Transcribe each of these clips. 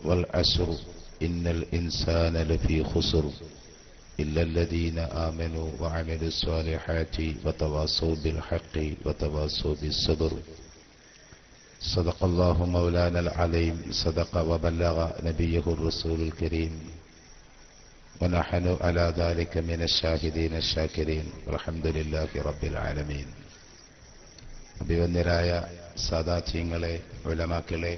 والعصر إن الإنسان لفي خسر إلا الذين آمنوا وعملوا الصالحات وتواصوا بالحق وتواصوا بالصبر. صدق الله مولانا العليم، صدق وبلغ نبيه الرسول الكريم، ونحن على ذلك من الشاهدين الشاكرين والحمد لله رب العالمين. അഭിവന്യരായ സാദാത്യങ്ങളെ, ഉലമാക്കളെ,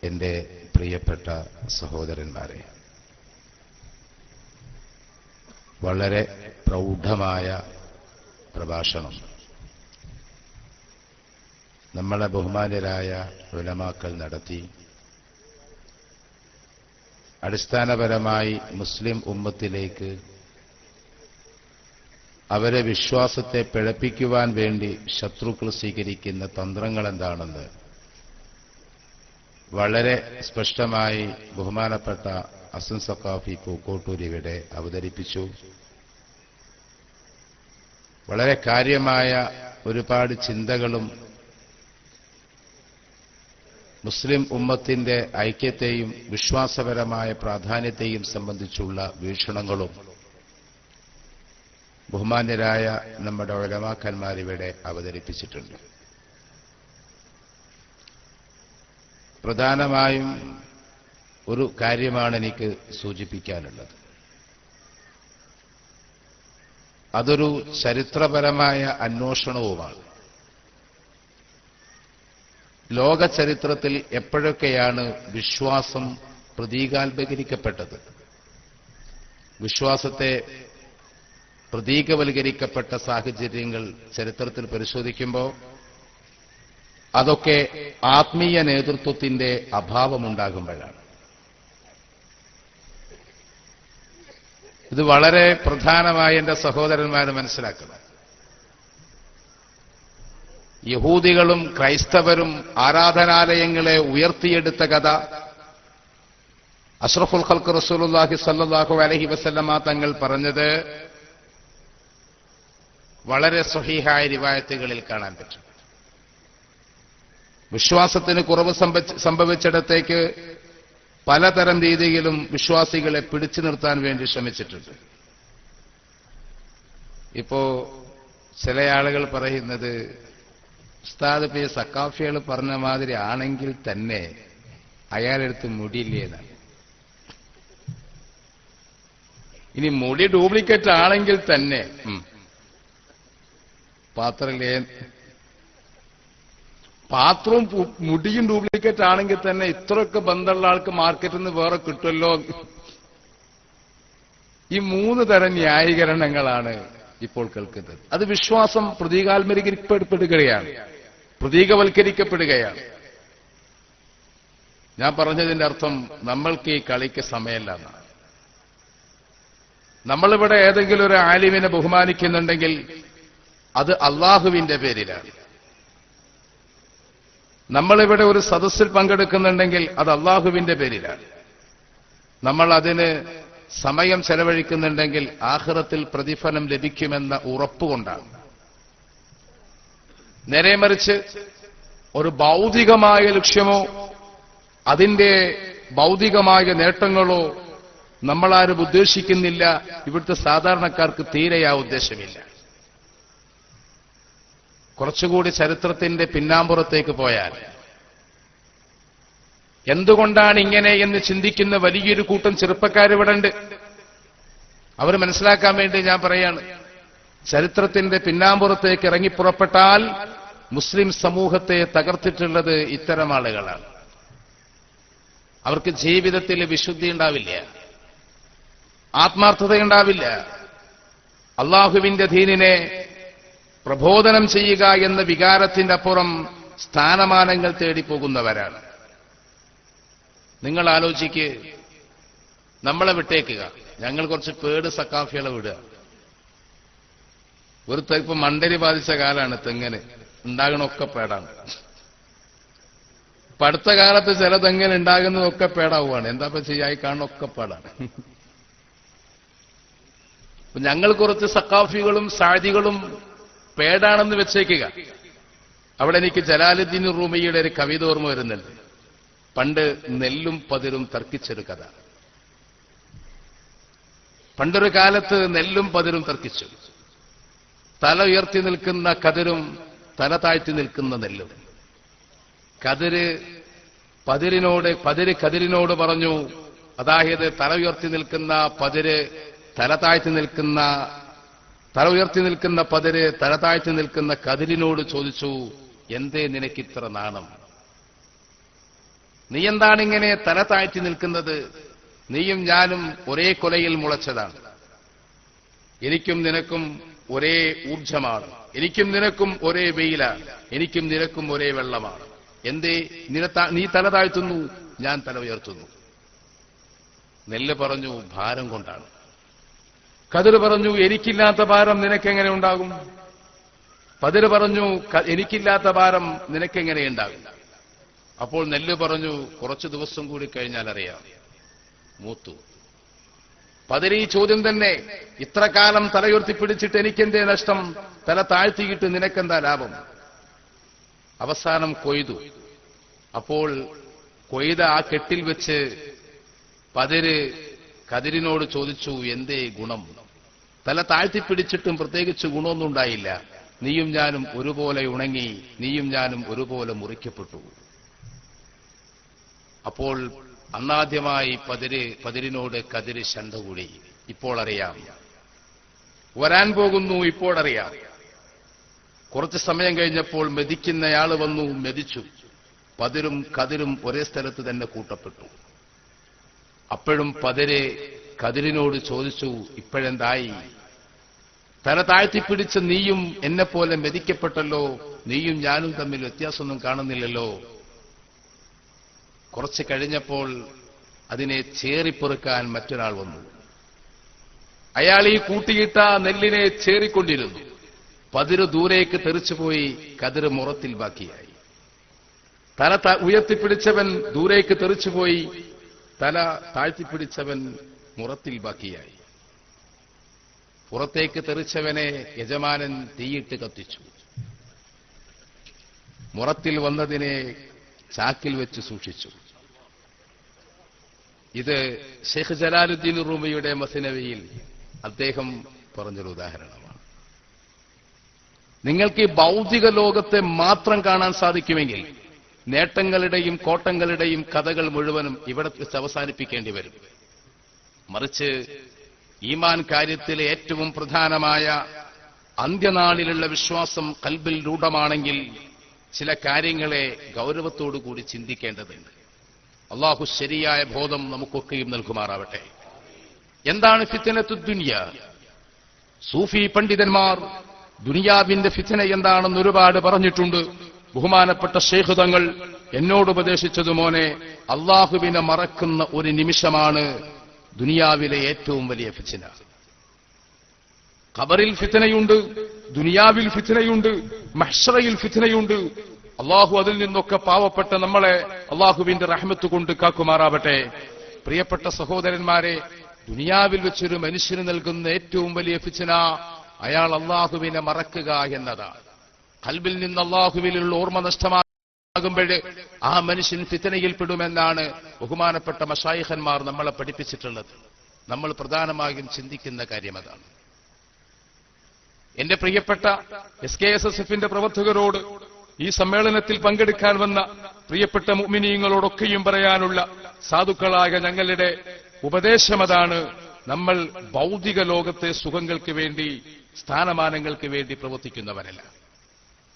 എൻ്റെ പ്രിയപ്പെട്ട സഹോദരന്മാരെ, വളരെ പ്രൗഢമായ പ്രഭാഷണം നമ്മളെ ബഹുമാന്യരായ ഉലമാക്കൾ നടത്തി. അടിസ്ഥാനപരമായി മുസ്ലിം ഉമ്മത്തിലേക്ക് അവരെ വിശ്വാസത്തെ പിഴപ്പിക്കുവാൻ വേണ്ടി ശത്രുക്കൾ സ്വീകരിക്കുന്ന തന്ത്രങ്ങൾ എന്താണെന്ന് വളരെ സ്പഷ്ടമായി ബഹുമാനപ്പെട്ട അസൻ സഖാഫി പൂക്കോട്ടൂർ ഇവിടെ അവതരിപ്പിച്ചു. വളരെ കാര്യമായ ഒരുപാട് ചിന്തകളും മുസ്ലിം ഉമ്മത്തിന്റെ ഐക്യത്തെയും വിശ്വാസപരമായ പ്രാധാന്യത്തെയും സംബന്ധിച്ചുള്ള വീക്ഷണങ്ങളും ബഹുമാന്യരായ നമ്മുടെ ഉലമാക്കന്മാരിവിടെ അവതരിപ്പിച്ചിട്ടുണ്ട്. പ്രധാനമായും ഒരു കാര്യമാണ് എനിക്ക് സൂചിപ്പിക്കാനുള്ളത്. അതൊരു ചരിത്രപരമായ അന്വേഷണവുമാണ്. ലോക ചരിത്രത്തിൽ എപ്പോഴൊക്കെയാണ് വിശ്വാസം പ്രതീകാത്മകരിക്കപ്പെട്ടത്, വിശ്വാസത്തെ പ്രതീകവൽക്കരിക്കപ്പെട്ട സാഹചര്യങ്ങൾ ചരിത്രത്തിൽ പരിശോധിക്കുമ്പോൾ അതൊക്കെ ആത്മീയ നേതൃത്വത്തിന്റെ അഭാവമുണ്ടാകുമ്പോഴാണ്. ഇത് വളരെ പ്രധാനമായി എന്റെ സഹോദരന്മാർ മനസ്സിലാക്കണം. യഹൂദികളും ക്രൈസ്തവരും ആരാധനാലയങ്ങളെ ഉയർത്തിയെടുത്ത കഥ അഷ്റഫുൽ ഖൽഖ് റസൂലുള്ളാഹി സ്വല്ലല്ലാഹു അലൈഹി വസല്ലമ തങ്ങൾ പറഞ്ഞത് വളരെ സ്വഹീഹായ റിവായത്തുകളിൽ കാണാൻ പറ്റും. വിശ്വാസത്തിന് കുറവ് സംഭവിച്ചിടത്തേക്ക് പലതരം രീതിയിലും വിശ്വാസികളെ പിടിച്ചു നിർത്താൻ വേണ്ടി ശ്രമിച്ചിട്ടുണ്ട്. ഇപ്പോ ചില ആളുകൾ പറയുന്നത്, ഉസ്താദ് പി സക്കാഫികൾ പറഞ്ഞ മാതിരി ആണെങ്കിൽ തന്നെ അയാളെടുത്ത് മുടിയില്ലേന്നാണ്. ഇനി മുടി ഡ്യൂപ്ലിക്കേറ്റ് ആണെങ്കിൽ തന്നെ പാത്രവും മുടിയും ഡ്യൂപ്ലിക്കേറ്റ് ആണെങ്കിൽ തന്നെ ഇത്രയൊക്കെ ബന്ധമുള്ള ആൾക്ക് മാർക്കറ്റിൽ നിന്ന് വേറെ കിട്ടുമല്ലോ. ഈ 3 തരം ന്യായീകരണങ്ങളാണ് ഇപ്പോൾ കേൾക്കുന്നത്. അത് വിശ്വാസം പ്രതീകാത്മകരിക്കപ്പെടുകയാണ്, പ്രതീകവൽക്കരിക്കപ്പെടുകയാണ്. ഞാൻ പറഞ്ഞതിന്റെ അർത്ഥം നമ്മൾക്ക് ഈ കളിക്ക് സമയമല്ല എന്നാണ്. നമ്മളിവിടെ ഏതെങ്കിലും ഒരു ആലിമിനെ ബഹുമാനിക്കുന്നുണ്ടെങ്കിൽ അത് അള്ളാഹുവിന്റെ പേരിലാണ്. നമ്മളിവിടെ ഒരു സദസ്സിൽ പങ്കെടുക്കുന്നുണ്ടെങ്കിൽ അത് അള്ളാഹുവിന്റെ പേരിലാണ്. നമ്മൾ അതിന് സമയം ചെലവഴിക്കുന്നുണ്ടെങ്കിൽ ആഖിറത്തിൽ പ്രതിഫലം ലഭിക്കുമെന്ന ഉറപ്പുകൊണ്ടാണ്. നേരെ മറിച്ച് ഒരു ഭൗതികമായ ലക്ഷ്യമോ അതിന്റെ ഭൗതികമായ നേട്ടങ്ങളോ നമ്മളാരും ഉദ്ദേശിക്കുന്നില്ല. ഇവിടുത്തെ സാധാരണക്കാർക്ക് തീരെ ആ ഉദ്ദേശമില്ല. കുറച്ചുകൂടി ചരിത്രത്തിന്റെ പിന്നാമ്പുറത്തേക്ക് പോയാൽ എന്തുകൊണ്ടാണ് ഇങ്ങനെ എന്ന് ചിന്തിക്കുന്ന വലിയൊരു കൂട്ടം ചെറുപ്പക്കാരിവിടെ ഉണ്ട്. അവർ മനസ്സിലാക്കാൻ വേണ്ടി ഞാൻ പറയാണ്, ചരിത്രത്തിന്റെ പിന്നാമ്പുറത്തേക്ക് ഇറങ്ങിപ്പുറപ്പെട്ടാൽ മുസ്ലിം സമൂഹത്തെ തകർത്തിട്ടുള്ളത് ഇത്തരം ആളുകളാണ്. അവർക്ക് ജീവിതത്തിൽ വിശുദ്ധി ഉണ്ടാവില്ല, ആത്മാർത്ഥതയുണ്ടാവില്ല. അള്ളാഹുവിന്റെ ദീനിനെ പ്രബോധനം ചെയ്യുക എന്ന വികാരത്തിന്റെ അപ്പുറം സ്ഥാനമാനങ്ങൾ തേടിപ്പോകുന്നവരാണ്. നിങ്ങൾ ആലോചിക്ക്, നമ്മളെ വിട്ടേക്കുക, ഞങ്ങൾ കുറച്ച് പേട് സക്കാഫികളെ വിടുക. ഒരു ഇപ്പൊ മണ്ടരി ബാധിച്ച കാലാണ്, തെങ്ങിന് ഉണ്ടാകണമൊക്കെ പേടാണ്. ഇപ്പൊ അടുത്ത കാലത്ത് ചില തെങ്ങിന് ഉണ്ടാകുന്നതൊക്കെ പേടാവുകയാണ്. എന്താ ചെയ്യായി കാണുന്നൊക്കെ പേടാണ്. ഞങ്ങൾ കുറച്ച് സക്കാഫികളും സാദികളും പേടാണെന്ന് വെച്ചേക്കുക. അവിടെ എനിക്ക് ജലാലുദ്ദീൻ റൂമിയുടെ ഒരു കവിത ഓർമ്മ വരുന്നുണ്ട്. പണ്ട് നെല്ലും പതിരും തർക്കിച്ചൊരു കഥ. പണ്ടൊരു കാലത്ത് നെല്ലും പതിരും തർക്കിച്ചു. തല ഉയർത്തി നിൽക്കുന്ന കതിരും തല താഴ്ത്തി നിൽക്കുന്ന നെല്ലും. പതിര് കതിരിനോട് പറഞ്ഞു, അതായത് തല ഉയർത്തി നിൽക്കുന്ന പതിര് തല ഉയർത്തി നിൽക്കുന്ന പതിര് തല താഴ്ത്തി നിൽക്കുന്ന കതിരിനോട് ചോദിച്ചു, എന്തേ നിനക്കിത്ര നാണം? നീ എന്താണിങ്ങനെ തല താഴ്ത്തി നിൽക്കുന്നത്? നീയും ഞാനും ഒരേ കൊലയിൽ മുളച്ചതാണ്. എനിക്കും നിനക്കും ഒരേ ഊർജമാണ്. എനിക്കും നിനക്കും ഒരേ വെയിലാണ്. എനിക്കും നിനക്കും ഒരേ വെള്ളമാണ്. എന്തേ നീ തല താഴ്ത്തുന്നു, ഞാൻ തല ഉയർത്തുന്നു? നെല്ല് പറഞ്ഞു, ഭാരം കൊണ്ടാണ്. കതിര് പറഞ്ഞു, എനിക്കില്ലാത്ത ഭാരം നിനക്കെങ്ങനെ ഉണ്ടാകും? പതിര് പറഞ്ഞു, എനിക്കില്ലാത്ത ഭാരം നിനക്കെങ്ങനെ ഉണ്ടാകും? അപ്പോൾ നെല്ല് പറഞ്ഞു, കുറച്ചു ദിവസം കൂടി കഴിഞ്ഞാൽ അറിയാം, മൂത്തു. പതിര് ഈ ചോദ്യം തന്നെ, ഇത്ര കാലം തലയുയർത്തി പിടിച്ചിട്ട് എനിക്കെന്തേ നഷ്ടം? തല താഴ്ത്തിയിട്ട് നിനക്കെന്താ ലാഭം? അവസാനം കൊയ്തു. അപ്പോൾ കൊയ്ത ആ കെട്ടിൽ വെച്ച് പതിര് കതിരിനോട് ചോദിച്ചു, എന്തേ ഗുണം? തല താഴ്ത്തിപ്പിടിച്ചിട്ടും പ്രത്യേകിച്ച് ഗുണമൊന്നും ഉണ്ടായില്ല. നീയും ഞാനും ഒരുപോലെ ഉണങ്ങി, നീയും ഞാനും ഒരുപോലെ മുറിക്കപ്പെട്ടു. അപ്പോൾ അന്നാദ്യമായി പതിരിനോട് കതിര് ശണ്ട കൂടി. ഇപ്പോൾ അറിയാം, വരാൻ പോകുന്നു, ഇപ്പോഴറിയാം. കുറച്ച് സമയം കഴിഞ്ഞപ്പോൾ മെതിക്കുന്നയാൾ വന്നു, മെതിച്ചു. പതിരും കതിരും ഒരേ സ്ഥലത്ത് തന്നെ കൂട്ടപ്പെട്ടു. അപ്പോഴും പതിര് കതിരിനോട് ചോദിച്ചു, ഇപ്പോഴെന്തായി? തല താഴ്ത്തിപ്പിടിച്ച നീയും എന്നെപ്പോലെ മെതിക്കപ്പെട്ടല്ലോ, നീയും ഞാനും തമ്മിൽ വ്യത്യാസമൊന്നും കാണുന്നില്ലല്ലോ. കുറച്ച് കഴിഞ്ഞപ്പോൾ അതിനെ ചേറിപ്പെറുക്കാൻ മറ്റൊരാൾ വന്നു. അയാൾ ഈ കൂട്ടിയിട്ട നെല്ലിനെ ചേറിക്കൊണ്ടിരുന്നു. പതിര് ദൂരേക്ക് തെറിച്ചുപോയി, കതിര് മുറത്തിൽ ബാക്കിയായി. തല ഉയർത്തിപ്പിടിച്ചവൻ ദൂരേക്ക് തെറിച്ചുപോയി, തല താഴ്ത്തിപ്പിടിച്ചവൻ മുറത്തിൽ ബാക്കിയായി. പുറത്തേക്ക് തെറിച്ചവനെ യജമാനൻ തീയിട്ട് കത്തിച്ചു. മുറത്തിൽ വന്നതിനെ ചാക്കിൽ വെച്ച് സൂക്ഷിച്ചു. ഇത് ഷെയ്ഖ് ജലാലുദ്ദീൻ റൂമിയുടെ മസ്നവിയിൽ അദ്ദേഹം പറഞ്ഞൊരു ഉദാഹരണമാണ്. നിങ്ങൾക്ക് ഈ ഭൗതിക ലോകത്തെ മാത്രം കാണാൻ സാധിക്കുമെങ്കിൽ നേട്ടങ്ങളുടെയും കോട്ടങ്ങളുടെയും കഥകൾ മുഴുവനും ഇവിടെ വെച്ച് അവസാനിപ്പിക്കേണ്ടി വരും. മറിച്ച് ഈമാൻ കാര്യത്തിലെ ഏറ്റവും പ്രധാനമായ അന്ത്യനാളിലുള്ള വിശ്വാസം കൽബിൽ രൂഢമാണെങ്കിൽ ചില കാര്യങ്ങളെ ഗൗരവത്തോടുകൂടി ചിന്തിക്കേണ്ടതുണ്ട്. അള്ളാഹു ശരിയായ ബോധം നമുക്കൊക്കെയും നൽകുമാറാവട്ടെ. എന്താണ് ഫിത്നത്തു ദുനിയ? സൂഫി പണ്ഡിതന്മാർ ദുനിയാവിന്റെ ഫിത്ന എന്താണെന്ന് ഒരുപാട് പറഞ്ഞിട്ടുണ്ട്. ബഹുമാനപ്പെട്ട ശൈഖ് തങ്ങൾ എന്നോട് ഉപദേശിച്ചത്, മോനെ, അള്ളാഹുവിനെ മറക്കുന്ന ഒരു നിമിഷമാണ് ദുനിയാവിലെ ഏറ്റവും വലിയ ഫിത്ന. ഖബറിൽ ഫിത്നയുണ്ട്, ദുനിയാവിൽ ഫിത്നയുണ്ട്, മഹ്ശറയിൽ ഫിത്നയുണ്ട്. അള്ളാഹു അതിൽ നിന്നൊക്കെ പാവപ്പെട്ട നമ്മളെ അള്ളാഹുവിന്റെ റഹ്മത്ത് കൊണ്ട് കാക്കുമാറാവട്ടെ. പ്രിയപ്പെട്ട സഹോദരന്മാരെ, ദുനിയാവിൽ വെച്ചൊരു മനുഷ്യന് നൽകുന്ന ഏറ്റവും വലിയ ഫിത്ന അയാൾ അള്ളാഹുവിനെ മറക്കുക എന്നതാണ്. ഖൽബിൽ നിന്ന് അള്ളാഹുവിലുള്ള ഓർമ്മ നഷ്ടമാകുമ്പോൾ ആ മനുഷ്യൻ ഫിത്നയിൽപ്പെടുമെന്നാണ് ബഹുമാനപ്പെട്ട മശായിഖന്മാർ നമ്മളെ പഠിപ്പിച്ചിട്ടുള്ളത്. നമ്മൾ പ്രധാനമായും ചിന്തിക്കുന്ന കാര്യം അതാണ്. എന്റെ പ്രിയപ്പെട്ട SKSSF പ്രവർത്തകരോട്, ഈ സമ്മേളനത്തിൽ പങ്കെടുക്കാൻ വന്ന പ്രിയപ്പെട്ട മുഅ്മിനീങ്ങളോടൊക്കെയും പറയാനുള്ള സാധുക്കളായ ഞങ്ങളുടെ ഉപദേശമതാണ്, നമ്മൾ ഭൗതിക ലോകത്തെ സുഖങ്ങൾക്ക് വേണ്ടി, സ്ഥാനമാനങ്ങൾക്ക് വേണ്ടി പ്രവർത്തിക്കുന്നവരല്ല.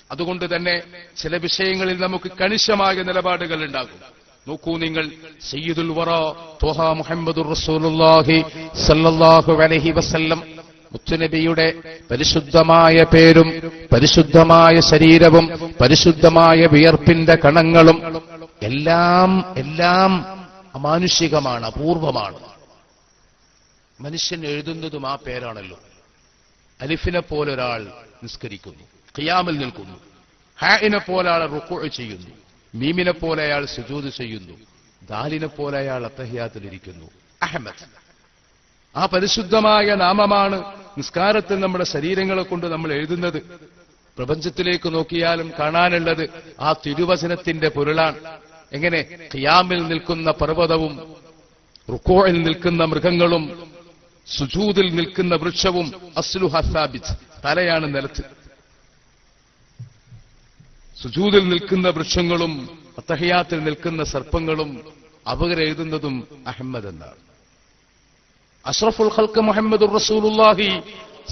അതുകൊണ്ട് തന്നെ ചില വിഷയങ്ങളിൽ നമുക്ക് കണിശമായ നിലപാടുകൾ ഉണ്ടാകും. നോക്കൂ നിങ്ങൾ, സയ്യിദുൽ വറ ത്വഹ മുഹമ്മദുർ റസൂലുള്ളാഹി സല്ലല്ലാഹു അലൈഹി വസല്ലം മുത്തുനബിയുടെ പരിശുദ്ധമായ പേരും പരിശുദ്ധമായ ശരീരവും പരിശുദ്ധമായ വിയർപ്പിന്റെ കണങ്ങളും എല്ലാം അമാനുഷികമാണ്, അപൂർവമാണ്. മനുഷ്യൻ എഴുതുന്നതും ആ പേരാണല്ലോ. അലിഫിനെ പോലെ ഒരാൾ നിസ്കരിക്കുന്നു, ഖിയാമിൽ നിൽക്കുന്നു. ഹാഇനെ പോലെ അയാൾ റുക്കൂഅ് ചെയ്യുന്നു. മീമിനെ പോലെ അയാൾ സുജൂദ് ചെയ്യുന്നു. ദാലിനെ പോലെ അയാൾ അത്തഹിയാത്തിലിരിക്കുന്നു. അഹ്മദ്, ആ പരിശുദ്ധമായ നാമമാണ് നിസ്കാരത്തിൽ നമ്മുടെ ശരീരങ്ങളെ കൊണ്ട് നമ്മൾ എഴുതുന്നത്. പ്രപഞ്ചത്തിലേക്ക് നോക്കിയാലും കാണാനുള്ളത് ആ തിരുവചനത്തിന്റെ പൊരുളാണ്. എങ്ങനെ ഖിയാമിൽ നിൽക്കുന്ന പർവ്വതവും റുക്കോയിൽ നിൽക്കുന്ന മൃഗങ്ങളും സുജൂദിൽ നിൽക്കുന്ന വൃക്ഷവും അസ്ലുഹ സാബിത്ത്, തലയാണ് നിലത്ത്. സുജൂദിൽ നിൽക്കുന്ന വൃക്ഷങ്ങളും അത്തഹിയാത്തിൽ നിൽക്കുന്ന സർപ്പങ്ങളും അവരെഴുതുന്നതും അഹമ്മദ് എന്നാണ്. അഷ്റഫുൽ ഖൽഖ് മുഹമ്മദുർ റസൂലുള്ളാഹി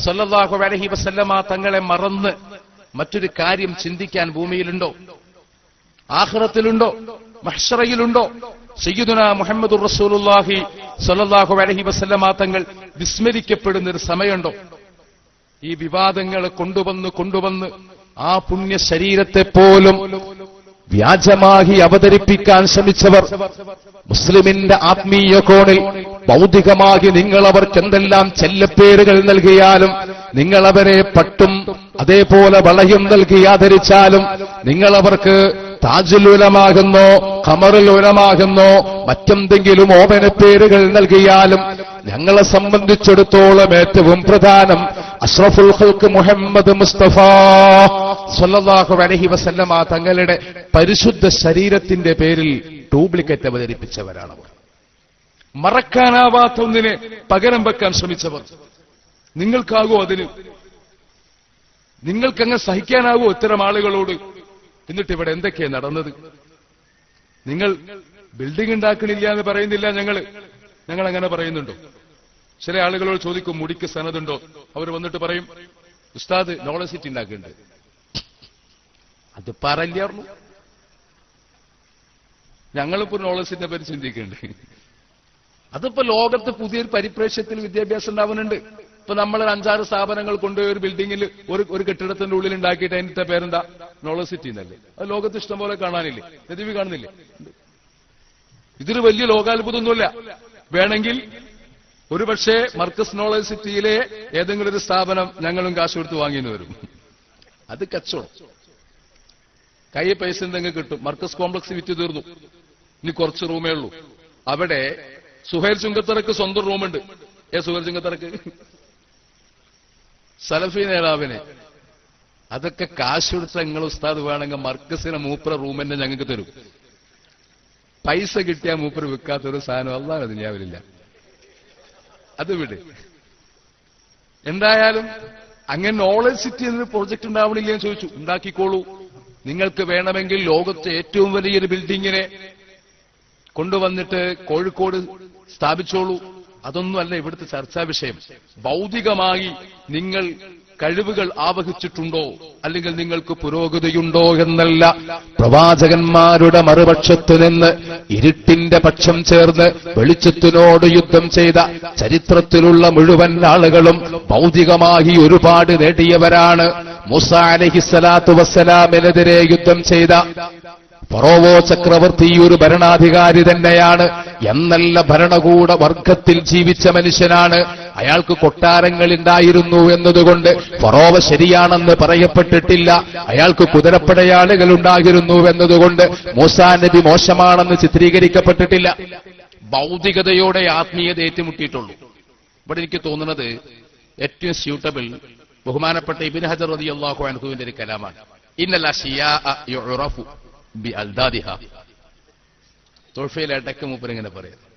സ്വല്ലല്ലാഹു അലൈഹി വസല്ലമ തങ്ങളെ മറന്ന് മറ്റൊരു കാര്യം ചിന്തിക്കാൻ ഭൂമിയിലുണ്ടോ? ആഖിറത്തിലുണ്ടോ? മഹ്ശറയിലുണ്ടോ? സയ്യിദുനാ മുഹമ്മദുർ റസൂലുള്ളാഹി സ്വല്ലല്ലാഹു അലൈഹി വസല്ലമ തങ്ങൾ വിസ്മരിക്കപ്പെടുന്ന ഒരു സമയമുണ്ടോ? ഈ വിവാദങ്ങളെ കൊണ്ടുവന്ന് ആ പുണ്യ ശരീരത്തെ പോലും വ്യാജമായി അവതരിപ്പിക്കാൻ ശ്രമിച്ചവർ മുസ്ലിമിന്റെ ആത്മീയ കോണിൽ ഭൗതികമായി നിങ്ങൾ അവർക്ക് എന്തെല്ലാം ചെല്ലപ്പേരുകൾ നൽകിയാലും, നിങ്ങളവരെ പട്ടും അതേപോലെ വളയും നൽകി ആദരിച്ചാലും, നിങ്ങളവർക്ക് താജുൽ ഉലമാകുന്നോ ഖമറുൽ ഉലമാകുന്നോ മറ്റെന്തെങ്കിലും ഓമനപ്പേരുകൾ നൽകിയാലും, ഞങ്ങളെ സംബന്ധിച്ചിടത്തോളം ഏറ്റവും പ്രധാനം അഷ്റഫുൽ ഖൽഖ് മുഹമ്മദ് മുസ്തഫ സ്വല്ലല്ലാഹു അലൈഹി വസല്ലമ തങ്ങളുടെ പരിശുദ്ധ ശരീരത്തിന്റെ പേരിൽ ഡ്യൂപ്ലിക്കേറ്റ് അവതരിപ്പിച്ചവരാണവർ. മറക്കാനാവാത്ത ഒന്നിനെ പകരം വെക്കാൻ ശ്രമിച്ചവർ. നിങ്ങൾക്കാകോ അതിന്? നിങ്ങൾക്കങ്ങ് സഹിക്കാനാവോ ഇത്തരം ആളുകളോട്? എന്നിട്ട് ഇവിടെ എന്തൊക്കെയാണ് നടന്നത്? നിങ്ങൾ ബിൽഡിംഗ് ഉണ്ടാക്കണില്ല എന്ന് പറയുന്നില്ല, ഞങ്ങൾ അങ്ങനെ പറയുന്നുണ്ടോ? ചില ആളുകളോട് ചോദിക്കും മുടിക്ക് സനതുണ്ടോ? അവർ വന്നിട്ട് പറയും ഉസ്താദ് നോളജ് സിറ്റി ഉണ്ടാക്കുന്നുണ്ട്. അത് പറയില്ലായിരുന്നു. ഞങ്ങളിപ്പോ നോളജ് സിറ്റിനെ പറ്റി ചിന്തിക്കുന്നുണ്ട്. അതിപ്പോ ലോകത്ത് പുതിയൊരു പരിപ്രേക്ഷ്യത്തിൽ വിദ്യാഭ്യാസം ഉണ്ടാവുന്നുണ്ട്. ഇപ്പൊ നമ്മൾ 5-6 സ്ഥാപനങ്ങൾ കൊണ്ടുപോയി ഒരു ബിൽഡിംഗിൽ ഒരു കെട്ടിടത്തിന്റെ ഉള്ളിൽ ഉണ്ടാക്കിയിട്ട് അതിന്റെ പേരെന്താ? നോളജ് സിറ്റി എന്നല്ലേ. അത് ലോകത്ത് ഇഷ്ടംപോലെ കാണാനില്ലേ? നെതിവി കാണുന്നില്ലേ? ഇതൊരു വലിയ ലോകാത്ഭുതമൊന്നുമില്ല. വേണമെങ്കിൽ ഒരുപക്ഷെ മർക്കസ് നോളജ് സിറ്റിയിലെ ഏതെങ്കിലും ഒരു സ്ഥാപനം ഞങ്ങളും കാശ് കൊടുത്ത് വാങ്ങിയെന്ന് വരും. അത് കച്ചവടം. കൈ പൈസ എന്തെങ്കിലും കിട്ടും. മർക്കസ് കോംപ്ലക്സ് വിറ്റ് തീർന്നു, ഇനി കുറച്ച് റൂമേ ഉള്ളൂ. അവിടെ സുഹൈൽ ചുങ്കത്തറക്ക് സ്വന്തം റൂമുണ്ട്. സുഹൈൽ ചുങ്കത്തറക്ക് സലഫി നേതാവിനെ അതൊക്കെ കാശ് കൊടുത്ത നിങ്ങൾ ഉസ്താദ് വേണമെങ്കിൽ മർക്കസിനെ മൂപ്പറ റൂമിനെ ഞങ്ങൾക്ക് തരും. പൈസ കിട്ടിയാൽ മൂപ്പർ വിൽക്കാത്തൊരു സാധനം അല്ലാതെ ദുനിയാവിലില്ല. അത് വിട്. എന്തായാലും അങ്ങനെ നോളജ് സിറ്റി എന്നൊരു പ്രോജക്ട് ഉണ്ടാവണില്ലേ എന്ന് ചോദിച്ചു. ഉണ്ടാക്കിക്കോളൂ. നിങ്ങൾക്ക് വേണമെങ്കിൽ ലോകത്തെ ഏറ്റവും വലിയൊരു ബിൽഡിങ്ങിനെ കൊണ്ടുവന്നിട്ട് കോഴിക്കോട് സ്ഥാപിച്ചോളൂ. അതൊന്നുമല്ല ഇവിടുത്തെ ചർച്ചാ വിഷയം. ഭൗതികമായി നിങ്ങൾ കഴിവുകൾ ആവഹിച്ചിട്ടുണ്ടോ, അല്ലെങ്കിൽ നിങ്ങൾക്ക് പുരോഗതിയുണ്ടോ എന്നല്ല. പ്രവാചകന്മാരുടെ മറുപക്ഷത്തു നിന്ന് ഇരുട്ടിന്റെ പക്ഷം ചേർന്ന് വെളിച്ചത്തിനോട് യുദ്ധം ചെയ്ത ചരിത്രത്തിലുള്ള മുഴുവൻ ആളുകളും ഭൗതികമായി ഒരുപാട് നേടിയവരാണ്. മൂസാ അലൈഹിസ്സലാത്തു വസ്സലാമിനെതിരെ യുദ്ധം ചെയ്ത ഫറോവോ ചക്രവർത്തി ഒരു ഭരണാധികാരി തന്നെയാണ്. എന്നല്ല ഭരണകൂട വർഗത്തിൽ ജീവിച്ച മനുഷ്യനാണ്. അയാൾക്ക് കൊട്ടാരങ്ങൾ ഉണ്ടായിരുന്നു എന്നതുകൊണ്ട് ഫറോവ ശരിയാണെന്ന് പറയപ്പെട്ടിട്ടില്ല. അയാൾക്ക് കുതിരപ്പടയാളികൾ ഉണ്ടായിരുന്നു എന്നതുകൊണ്ട് മൂസാ നബി മോശമാണെന്ന് ചിത്രീകരിക്കപ്പെട്ടിട്ടില്ല. ഭൗതികതയോടെ ആത്മീയത ഏറ്റുമുട്ടിയിട്ടുള്ളൂ. ഇവിടെ എനിക്ക് തോന്നുന്നത് ഏറ്റവും സ്യൂട്ടബിൾ ബഹുമാനപ്പെട്ട ഇബ്നു ഹജർ റളിയല്ലാഹു അൻഹുവിന്റെ ഒരു കലാമാണ്. ഇന്നൽ അശിയാഅ യുറഫു ബി അൽദാദിഹ. തൊഴഫയിലായിട്ടൊക്കെ മൂപ്പർ ഇങ്ങനെ പറയുന്നത്.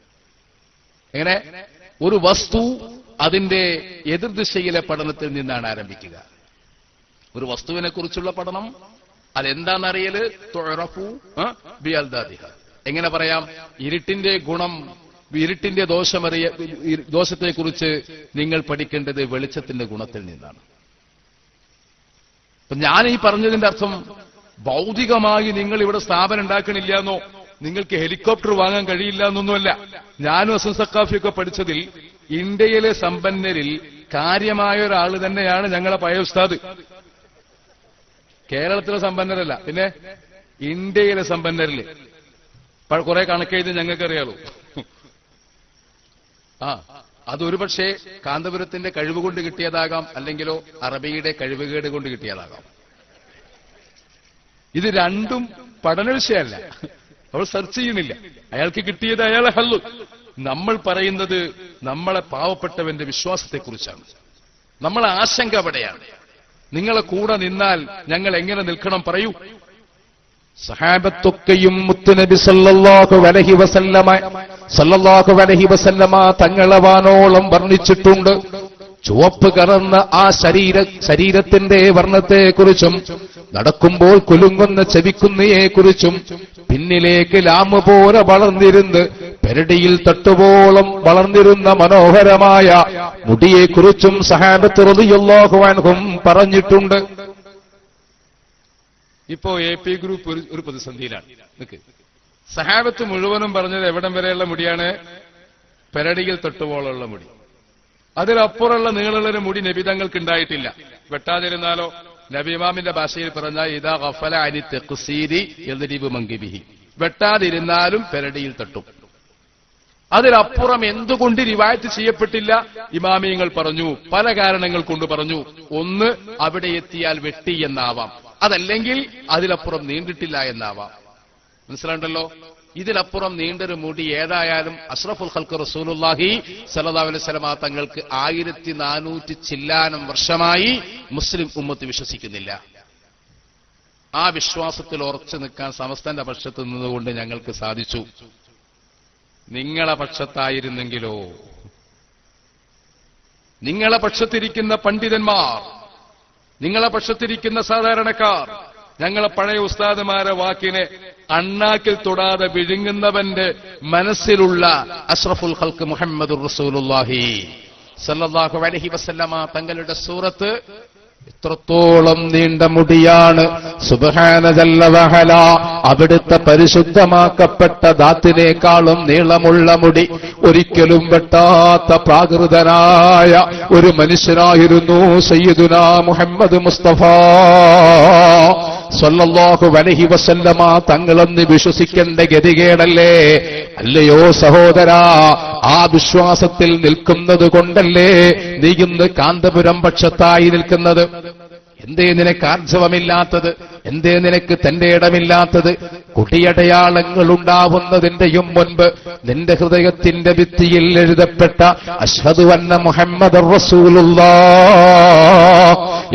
എങ്ങനെ? ഒരു വസ്തു അതിന്റെ എതിർദിശയിലെ പഠനത്തിൽ നിന്നാണ് ആരംഭിക്കുക. ഒരു വസ്തുവിനെ കുറിച്ചുള്ള പഠനം അതെന്താണെന്നറിയല് തുറഫു ബി അൽദാദിഹ. എങ്ങനെ പറയാം? ഇരുട്ടിന്റെ ഗുണം, ഇരുട്ടിന്റെ ദോഷത്തെക്കുറിച്ച് നിങ്ങൾ പഠിക്കേണ്ടത് വെളിച്ചത്തിന്റെ ഗുണത്തിൽ നിന്നാണ്. അപ്പൊ ഞാൻ ഈ പറഞ്ഞതിന്റെ അർത്ഥം ഭൗതികമായി നിങ്ങൾ ഇവിടെ സ്ഥാപനം ഉണ്ടാക്കണില്ല എന്നോ നിങ്ങൾക്ക് ഹെലികോപ്റ്റർ വാങ്ങാൻ കഴിയില്ല എന്നൊന്നുമല്ല. ഞാനും ഹസൻ സഖാഫിയൊക്കെ പഠിച്ചതിൽ ഇന്ത്യയിലെ സമ്പന്നരിൽ കാര്യമായ ഒരാൾ തന്നെയാണ് ഞങ്ങളെ പഴയ ഉസ്താദ്. കേരളത്തിലെ സമ്പന്നരല്ല, പിന്നെ ഇന്ത്യയിലെ സമ്പന്നരില് കുറെ കണക്കെഴുതി ഞങ്ങൾക്കറിയാലോ. അതൊരു പക്ഷേ കാന്തപുരത്തിന്റെ കഴിവ് കൊണ്ട് കിട്ടിയതാകാം, അല്ലെങ്കിലോ അറബിയുടെ കഴിവുകേട് കൊണ്ട് കിട്ടിയതാകാം. ഇത് രണ്ടും പഠന വിഷയമല്ല. അവൾ സെർച്ച് ചെയ്യുന്നില്ല. അയാൾക്ക് കിട്ടിയത് അയാളെ ഹല്ലു. നമ്മൾ പറയുന്നത് നമ്മളെ പാവപ്പെട്ടവന്റെ വിശ്വാസത്തെക്കുറിച്ചാണ്. നമ്മളെ ആശങ്ക അവിടെയാണ്. നിങ്ങളെ കൂടെ നിന്നാൽ ഞങ്ങൾ എങ്ങനെ നിൽക്കണം പറയൂ. സഹാബത്തൊക്കെയും മുത്തുനബി സല്ലല്ലാഹു അലൈഹി വസല്ലമ തങ്ങളെ വാനോളം വർണ്ണിച്ചിട്ടുണ്ട്. ചുവപ്പ് കലർന്ന ആ ശരീരത്തിന്റെ വർണ്ണത്തെക്കുറിച്ചും നടക്കുമ്പോൾ കുലുങ്ങുന്ന ചെവിക്കുന്നയെക്കുറിച്ചും പിന്നിലേക്ക് ലാമ് പോലെ വളർന്നിരുന്ന് പെരടിയിൽ തട്ടുവോളം വളർന്നിരുന്ന മനോഹരമായ മുടിയെക്കുറിച്ചും സഹാബത്ത് റളിയല്ലാഹു അൻഹും പറഞ്ഞിട്ടുണ്ട്. ഇപ്പോ AP ഗ്രൂപ്പ് ഒരു പ്രതിസന്ധിയിലാണ്. സഹാബത്ത് മുഴുവനും പറഞ്ഞത് എവിടം വരെയുള്ള മുടിയാണ്? പെരടിയിൽ തൊട്ടുപോലുള്ള മുടി. അതിലപ്പുറമുള്ള നീളമുള്ള മുടി നബിതങ്ങൾക്ക് ഉണ്ടായിട്ടില്ല. വെട്ടാതിരുന്നാലോ? നബി ഇമാമിന്റെ ഭാഷയിൽ പറഞ്ഞാൽ ഇദാ ഗഫല അനി തഖ്സീരി യദ്രിബു മൻകിബിഹി, വെട്ടാതിരുന്നാലും പെരടിയിൽ തട്ടും. അതിലപ്പുറം എന്തുകൊണ്ട് റിവായത്ത് ചെയ്യപ്പെട്ടില്ല? ഇമാമിയങ്ങൾ പറഞ്ഞു, പല കാരണങ്ങൾ കൊണ്ട് പറഞ്ഞു. ഒന്ന്, അവിടെ എത്തിയാൽ വെട്ടി എന്നാവാം, അതല്ലെങ്കിൽ അതിലപ്പുറം നീണ്ടിട്ടില്ല എന്നാവാം. മനസ്സിലാണ്ടല്ലോ? ഇതിലപ്പുറം നീണ്ടൊരു മുടി ഏതായാലും അഷ്റഫുൽ ഖൽഖ് റസൂലുള്ളാഹി സ്വല്ലല്ലാഹു അലൈഹി വസല്ലം തങ്ങൾക്ക് 1400 ചില്ലാനം വർഷമായി മുസ്ലിം ഉമ്മത്ത് വിശ്വസിക്കുന്നില്ല. ആ വിശ്വാസത്തിൽ ഉറച്ചു നിൽക്കാൻ സമസ്തന്റെ പക്ഷത്ത് നിന്നുകൊണ്ട് ഞങ്ങൾക്ക് സാധിച്ചു. നിങ്ങളെ പക്ഷത്തായിരുന്നെങ്കിലോ? നിങ്ങളെ പക്ഷത്തിരിക്കുന്ന പണ്ഡിതന്മാർ, നിങ്ങളെ പക്ഷത്തിരിക്കുന്ന സാധാരണക്കാർ, ഞങ്ങളെ പഴയ ഉസ്താദുമാരെ വാക്കിനെ അണ്ണാക്കിൽ തൊടാതെ വിഴുങ്ങുന്നവന്റെ മനസ്സിലുള്ള അഷ്റഫുൽ ഖൽഖ് മുഹമ്മദുർ റസൂലുള്ളാഹി സല്ലല്ലാഹു അലൈഹി വസല്ലമ തങ്ങളുടെ സൂറത്ത് ഇത്രത്തോളം നീണ്ട മുടിയാണ്. സുബ്ഹാന ജല്ല വഅല, അവിടുത്തെ പരിശുദ്ധമാക്കപ്പെട്ട ദാത്തിനേക്കാളും നീളമുള്ള മുടി. ഒരിക്കലും വെട്ടാത്ത പ്രാകൃതനായ ഒരു മനുഷ്യനായിരുന്നു സയ്യിദുനാ മുഹമ്മദ് മുസ്തഫ സ്വല്ലല്ലാഹു അലൈഹി വസല്ലമ തങ്ങളെന്ന് വിശ്വസിക്കേണ്ട ഗതികേടല്ലേ? അല്ലയോ സഹോദരാ, ആ വിശ്വാസത്തിൽ നിൽക്കുന്നത് കൊണ്ടല്ലേ നീ ഇന്ന് കാന്തപുരം പക്ഷത്തായി നിൽക്കുന്നത്? എന്തേ നിനക്ക് ആർജവമില്ലാത്തത്? എന്തേ നിനക്ക് തന്റെ ഇടമില്ലാത്തത്? കുട്ടിയടയാളങ്ങൾ ഉണ്ടാവുന്നതിന്റെയും മുൻപ് നിന്റെ ഹൃദയത്തിന്റെ ഭിത്തിയിൽ എഴുതപ്പെട്ട അശ്ഹദു അന്ന മുഹമ്മദർ റസൂലുള്ളാഹ്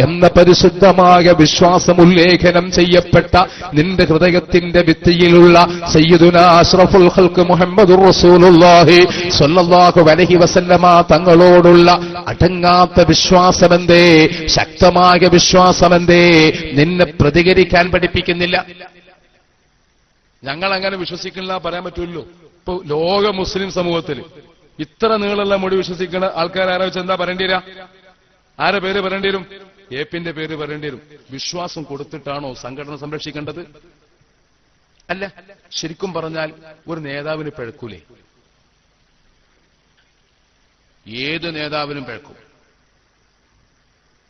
എന്ന പരിശുദ്ധമായ വിശ്വാസം ഉല്ലേഖനം ചെയ്യപ്പെട്ട നിന്റെ ഹൃദയത്തിന്റെ ഭിത്തിയിലുള്ള സയ്യിദുനാ അഷ്റഫുൽ ഖൽഖ് മുഹമ്മദുർ റസൂലുള്ളാഹി സ്വല്ലല്ലാഹു അലൈഹി വസല്ലമ തങ്ങളോടുള്ള അടങ്ങാത്ത വിശ്വാസമെന്തേ? ശക്തമായ വിശ്വാസമെന്തേ നിന്നെ പ്രതികരിക്കാൻ പഠിപ്പിക്കുന്നില്ല? ഞങ്ങൾ അങ്ങനെ വിശ്വസിക്കില്ല പറയാൻ പറ്റുമല്ലോ. ഇപ്പൊ ലോക മുസ്ലിം സമൂഹത്തിൽ ഇത്ര നീളമുള്ള മുടി വിശ്വസിക്കുന്ന ആൾക്കാരെ വെച്ച് എന്താ പറയേണ്ടി വരിക? ആരെ പേര് പറയേണ്ടി വരും? ഏപ്പിന്റെ പേര് പറയേണ്ടി വരും. വിശ്വാസം കൊടുത്തിട്ടാണോ സംഘടന സംരക്ഷിക്കേണ്ടത്? അല്ല. ശരിക്കും പറഞ്ഞാൽ ഒരു നേതാവിന് പിഴക്കൂലേ? ഏത് നേതാവിനും പിഴക്കും.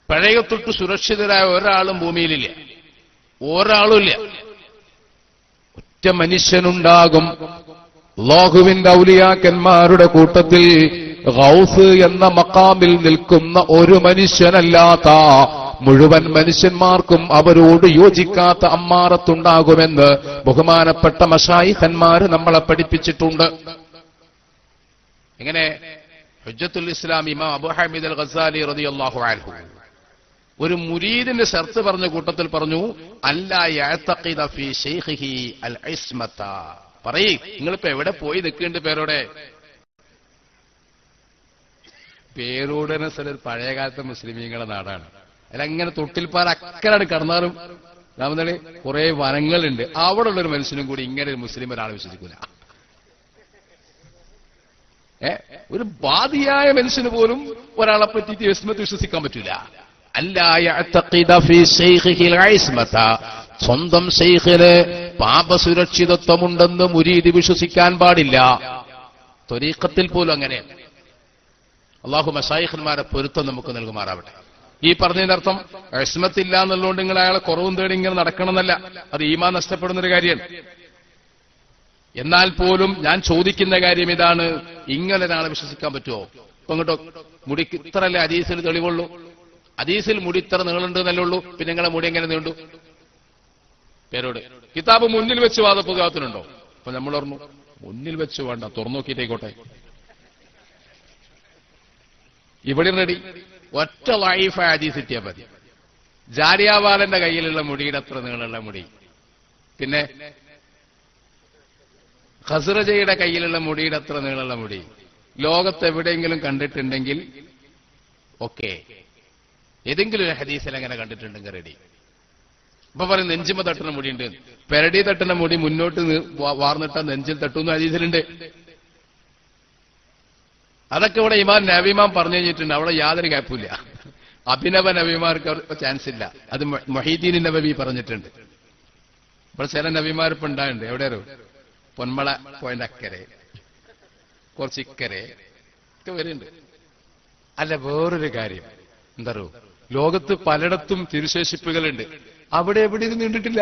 പഴയത്തൊട്ട് സുരക്ഷിതരായ ഒരാളും ഭൂമിയിലില്ല, ഒരാളുമില്ല. ഒറ്റ മനുഷ്യനുണ്ടാകും അല്ലാഹുവിന്റെ ഔലിയാക്കന്മാരുടെ കൂട്ടത്തിൽ ഗൗസ് എന്ന മഖാമിൽ നിൽക്കുന്ന ഒരു മനുഷ്യനല്ലാത്ത മുഴുവൻ മനുഷ്യന്മാർക്കും അവരോട് യോജിക്കാത്ത അമ്മാറത്തുണ്ടാകുമെന്ന് ബഹുമാനപ്പെട്ട മശായിഖന്മാര് നമ്മളെ പഠിപ്പിച്ചിട്ടുണ്ട്. എങ്ങനെ? ഹുജ്ജത്തുൽ ഇസ്ലാം ഇമാം അബൂ ഹമീദ് അൽ ഗസാലി റളിയല്ലാഹു അൻഹു ഒരു മുരീദിന്റെ ഷർത്ത് പറഞ്ഞ കൂട്ടത്തിൽ പറഞ്ഞു, അല്ലാ യഅ്തഖിദ ഫീ ശൈഖിഹി അൽ ഇസ്മത. പറയ്, നിങ്ങളിപ്പോ എവിടെ പോയി നിൽക്കേണ്ട? പേരോടനെ സ്ഥലം പഴയകാലത്തെ മുസ്ലിമീങ്ങളുടെ നാടാണ്. അല്ല, ഇങ്ങനെ തൊട്ടിൽപ്പാറ അക്കരാണ് കടന്നാലും രാമനളി കുറെ വനങ്ങളുണ്ട്. അവിടെ ഉള്ളൊരു മനുഷ്യനും കൂടി ഇങ്ങനെ ഒരു മുസ്ലിം ഒരാൾ വിശ്വസിക്കൂല. ഒരു ബാധിയായ മനുഷ്യന് പോലും ഒരാളെ പറ്റിയിട്ട് ഇസ്മത്ത് വിശ്വസിക്കാൻ പറ്റൂല. സ്വന്തം ശൈഖിന് പാപസുരക്ഷിതത്വമുണ്ടെന്ന് മുരീദ് വിശ്വസിക്കാൻ പാടില്ല. ത്വരീഖത്തിൽ പോലും അങ്ങനെ. അല്ലാഹു മശായിഖന്മാരെ പൊരുത്തം നമുക്ക് നൽകുമാറാവട്ടെ. ഈ പറഞ്ഞതിനർത്ഥം ഇസ്മത്തില്ല എന്നുള്ളതുകൊണ്ട് നിങ്ങൾ അയാളെ കുറവും തേടി ഇങ്ങനെ നടക്കണമെന്നല്ല. അത് ഈമാൻ നഷ്ടപ്പെടുന്നൊരു കാര്യമാണ്. എന്നാൽ പോലും ഞാൻ ചോദിക്കുന്ന കാര്യം ഇതാണ്, ഇങ്ങനെ ഒരാളെ വിശ്വസിക്കാൻ പറ്റുമോ? ഇപ്പൊ ഇങ്ങോട്ടോ മുടിക്ക് ഇത്രല്ലേ ഹദീസിൽ തെളിവുള്ളൂ? ഹദീസിൽ മുടി ഇത്ര നീളുണ്ട് എന്നല്ലേ ഉള്ളൂ. പിന്നെ നിങ്ങളെ മുടി എങ്ങനെ നീണ്ടു? പേരോട് കിതാബ് മുന്നിൽ വെച്ച് വാദപ്രതിവാദത്തിനുണ്ടോ? അപ്പൊ നമ്മൾ പറഞ്ഞു മുന്നിൽ വെച്ച് വേണ്ട, തുറന്നു നോക്കിയിട്ടേക്കോട്ടെ. ഇവിടെ റെഡി. ഒറ്റ ലൈഫായ ഹദീസ് കിട്ടിയാൽ മതി. ജാരിയാവാലന്റെ കയ്യിലുള്ള മുടിയുടെ അത്ര നീളമുള്ള മുടി പിന്നെ ഖസ്റജയുടെ കയ്യിലുള്ള മുടിയുടെ അത്ര നീളമുള്ള മുടി ലോകത്ത് എവിടെയെങ്കിലും കണ്ടിട്ടുണ്ടെങ്കിൽ ഓക്കെ, ഏതെങ്കിലും ഒരു ഹദീസിൽ അങ്ങനെ കണ്ടിട്ടുണ്ടെങ്കിൽ റെഡി. ഇപ്പൊ പറയും നെഞ്ചിമ തട്ടുന്ന മുടിയുണ്ട്, പെരടി തട്ടുന്ന മുടി മുന്നോട്ട് വാർന്നിട്ട നെഞ്ചിൽ തട്ടുന്ന ഹദീസിലുണ്ട്. അതൊക്കെ ഇവിടെ ഇമാം നബിമാം പറഞ്ഞു കഴിഞ്ഞിട്ടുണ്ട്. അവിടെ യാതൊരു ഗ്യാപ്പില്ല. അഭിനവ നബിമാർക്ക് ചാൻസ് ഇല്ല. അത് മൊഹീദ്ദീൻ നബവി പറഞ്ഞിട്ടുണ്ട്. ഇവിടെ ചില നബിമാരിപ്പോ ഉണ്ടായിട്ടുണ്ട്. എവിടെയോ പൊന്മള പോയിന്റ് അക്കരെ, കുറച്ച് ഇക്കരെ ഒക്കെ വരുന്നുണ്ട്. അല്ല, വേറൊരു കാര്യം എന്താ, ലോകത്ത് പലയിടത്തും തിരുശേഷിപ്പുകളുണ്ട്. അവിടെ എവിടെ ഇത് നീണ്ടിട്ടില്ല.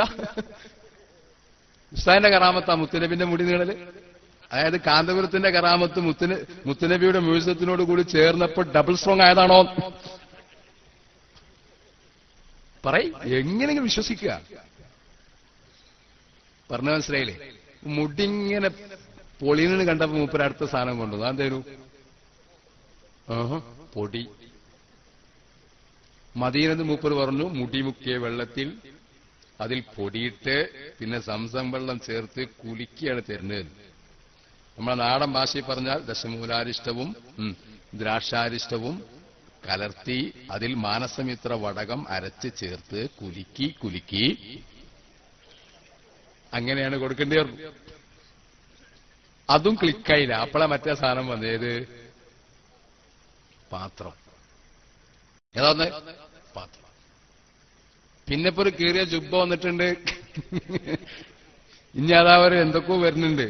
ഉസ്താദിന്റെ കറാമത്താ മുത്തുനബിന്റെ മുടി നീളല്. അതായത് കാന്തപുരത്തിന്റെ കറാമത്ത് മുത്തുനബിയുടെ മ്യൂസിയത്തിനോട് കൂടി ചേർന്നപ്പോൾ ഡബിൾ സ്ട്രോങ് ആയതാണോ? പറയ്, എങ്ങനെയെങ്കിലും വിശ്വസിക്കുക. പറഞ്ഞ മനസ്സിലായില്ലേ? മുടിങ്ങനെ പൊളിന്ന് കണ്ടപ്പോ മൂപ്പര് അടുത്ത സാധനം കൊണ്ടുവന്നു. അതെന്തേനു? പൊടി. മദീനത്ത് മൂപ്പര് പറഞ്ഞു, മുടി മുക്കിയ വെള്ളത്തിൽ അതിൽ പൊടിയിട്ട് പിന്നെ സംസം വെള്ളം ചേർത്ത് കുലുക്കിയാണ് തരുന്നത്. നമ്മളെ നാടൻ ഭാഷയിൽ പറഞ്ഞാൽ ദശമൂലാരിഷ്ടവും ദ്രാക്ഷാരിഷ്ടവും കലർത്തി അതിൽ മാനസമിത്ര വടകം അരച്ച് ചേർത്ത് കുലുക്കി അങ്ങനെയാണ് കൊടുക്കേണ്ടി വരും. അതും ക്ലിക്കായില്ല. അപ്പോഴാ മറ്റേ സാധനം വന്നേത്, പാത്രം. ഏതാന്ന്? പാത്രം. പിന്നെ ഇപ്പൊ ഒരു കീറിയ ജുബ്ബ വന്നിട്ടുണ്ട്. ഇനി അതാവര് എന്തൊക്കെയോ വരുന്നുണ്ട്.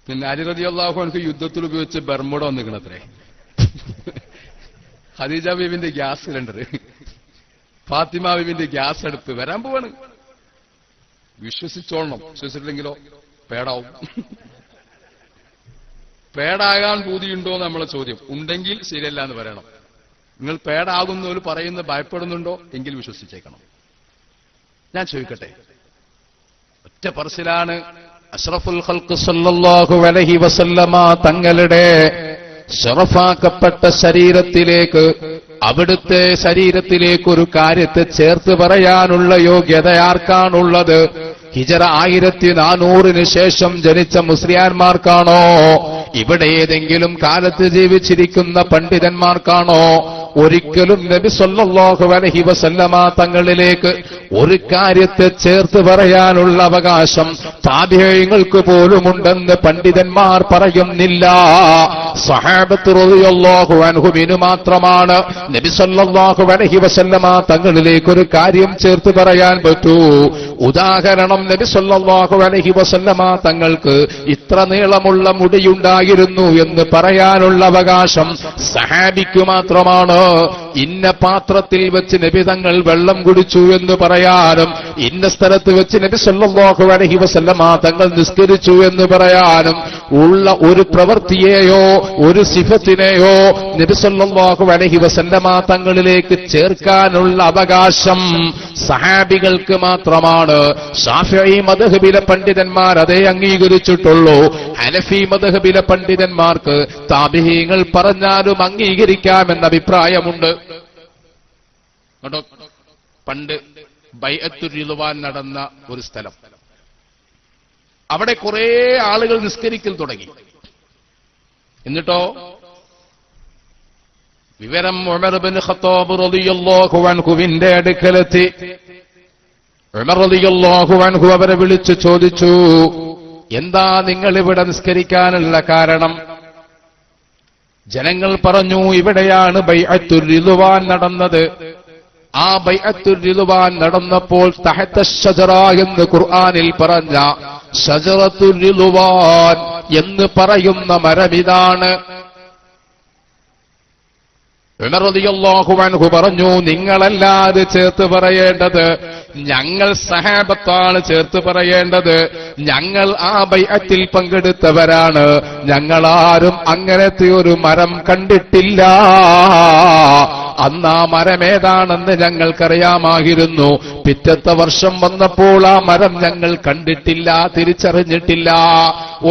പിന്നെ അലി റളിയല്ലാഹു അൻഹു യുദ്ധത്തിൽ ഉപയോഗിച്ച് ബർമുട വന്നിക്കണത്രേ. ഖദീജ ബീവിന്റെ ഗ്യാസ് സിലിണ്ടർ, ഫാത്തിമ ബീവിന്റെ ഗ്യാസ് അടുപ്പ് വരാൻ പോവാണ്. വിശ്വസിച്ചോളണം. വിശ്വസിച്ചില്ലെങ്കിലോ പേടാവും. പേടാകാൻ പൂതിയുണ്ടോ നമ്മളെ ചോദ്യം. ഉണ്ടെങ്കിൽ ശരിയല്ല എന്ന് പറയണം. നിങ്ങൾ പേടാകുന്നവർ പറയുന്ന ഭയപ്പെടുന്നുണ്ടോ എങ്കിൽ വിശ്വസിച്ചേക്കണം. ഞാൻ ചോദിക്കട്ടെ, ഒറ്റ പറച്ചിലാണ് അഷ്റഫുൽ ഖൽഖ് സല്ലല്ലാഹു അലൈഹി വസല്ലമ തങ്ങളുടെ ശറഫാക്കപ്പെട്ട ശരീരത്തിലേക്ക്, അവിടുത്തെ ശരീരത്തിലേക്ക് ഒരു കാര്യത്തെ ചേർത്ത് പറയാനുള്ള യോഗ്യത ആർക്കാണുള്ളത്? ഹിജറ 1400 ശേഷം ജനിച്ച മുസ്ലിയാന്മാർക്കാണോ? ഇവിടെ ഏതെങ്കിലും കാലത്ത് ജീവിച്ചിരിക്കുന്ന പണ്ഡിതന്മാർക്കാണോ? ഒരിക്കലും നബി സല്ലല്ലാഹു അലൈഹി വസല്ലമ തങ്ങളിലേക്ക് ഒരു കാര്യത്തെ ചേർത്ത് പറയാനുള്ള അവകാശം താബിഈങ്ങൾക്ക് പോലുമുണ്ടെന്ന് പണ്ഡിതന്മാർ പറയുന്നില്ല. സ്വഹാബത്ത് റളിയല്ലാഹു അൻഹുവിനു മാത്രമാണ് നബി സല്ലല്ലാഹു അലൈഹി വസല്ലമ തങ്ങളിലേക്ക് ഒരു കാര്യം ചേർത്ത് പറയാൻ പറ്റൂ. ഉദാഹരണം, നബി സല്ലല്ലാഹു അലൈഹി വസല്ലമ തങ്ങൾക്ക് ഇത്ര നീളമുള്ള മുടിയുണ്ടായിരുന്നു എന്ന് പറയാനുള്ള അവകാശം സഹാബിക്ക് മാത്രമാണ്. ഇന്ന പാത്രത്തിൽ വെച്ച് നബി തങ്ങൾ വെള്ളം കുടിച്ചു എന്ന് പറയാനും, ഇന്ന സ്ഥലത്ത് വെച്ച് നബി സല്ലല്ലാഹു അലൈഹി വസല്ലമ തങ്ങൾ നിസ്കരിച്ചു എന്ന് പറയാനും ഉള്ള ഒരു പ്രവൃത്തിയെയോ ഒരു സിഫത്തിനെയോ നബി സല്ലല്ലാഹു അലൈഹി വസല്ലമ തങ്ങളിലേക്ക് ചേർക്കാനുള്ള അവകാശം സഹാബികൾക്ക് മാത്രമാണ്. ശാഫിഈ മദ്ഹബിലെ പണ്ഡിതന്മാർ അതേ അംഗീകരിച്ചിട്ടുള്ളൂ. ഹനഫി മദ്ഹബിലെ പണ്ഡിതന്മാർക്ക് താബിഈങ്ങൾ പറഞ്ഞാലും അംഗീകരിക്കാമെന്ന അഭിപ്രായമുണ്ട്. കേട്ടോ, പണ്ട് ബൈഅത്തുർ റിദ്വാൻ നടന്ന ഒരു സ്ഥലം, അവിടെ കുറെ ആളുകൾ നിസ്കരിക്കൽ തുടങ്ങി. എന്നിട്ടോ വിവരം ഉമർ ഇബ്നു ഖത്താബ് റളിയല്ലാഹു അൻഹുവിന്റെ അടുക്കലെത്തി. ഉമർ റളിയല്ലാഹു അൻഹു അവരെ വിളിച്ചു ചോദിച്ചു, എന്താ നിങ്ങൾ ഇവിടെ നിസ്കരിക്കാനുള്ള കാരണം? ജനങ്ങൾ പറഞ്ഞു, ഇവിടെയാണ് ബൈഅത്തുർ റിദ്വാൻ നടന്നത്. ആ ബൈഅത്തുർ റിദ്വാൻ നടന്നപ്പോൾ തഹത ശജറ എന്ന് ഖുർആനിൽ പറഞ്ഞ ശജറത്തുർ റിദ്വാൻ എന്ന് പറയുന്ന മരമിതാണ്. ഉമർ റളിയല്ലാഹു അൻഹു പറഞ്ഞു, നിങ്ങളല്ലാതെ ചേർത്ത് പറയേണ്ടത്, ഞങ്ങൾ സഹാബത്താണ് ചേർത്ത് പറയേണ്ടത്. ഞങ്ങൾ ആ ബൈഅത്തിൽ പങ്കെടുത്തവരാണ്. ഞങ്ങളാരും അങ്ങനത്തെ ഒരു മരം കണ്ടിട്ടില്ല. അന്ന് ആ മരം ഏതാണെന്ന് ഞങ്ങൾക്കറിയാമായിരുന്നു. പിറ്റത്തെ വർഷം വന്നപ്പോൾ ആ മരം ഞങ്ങൾ കണ്ടിട്ടില്ല, തിരിച്ചറിഞ്ഞിട്ടില്ല.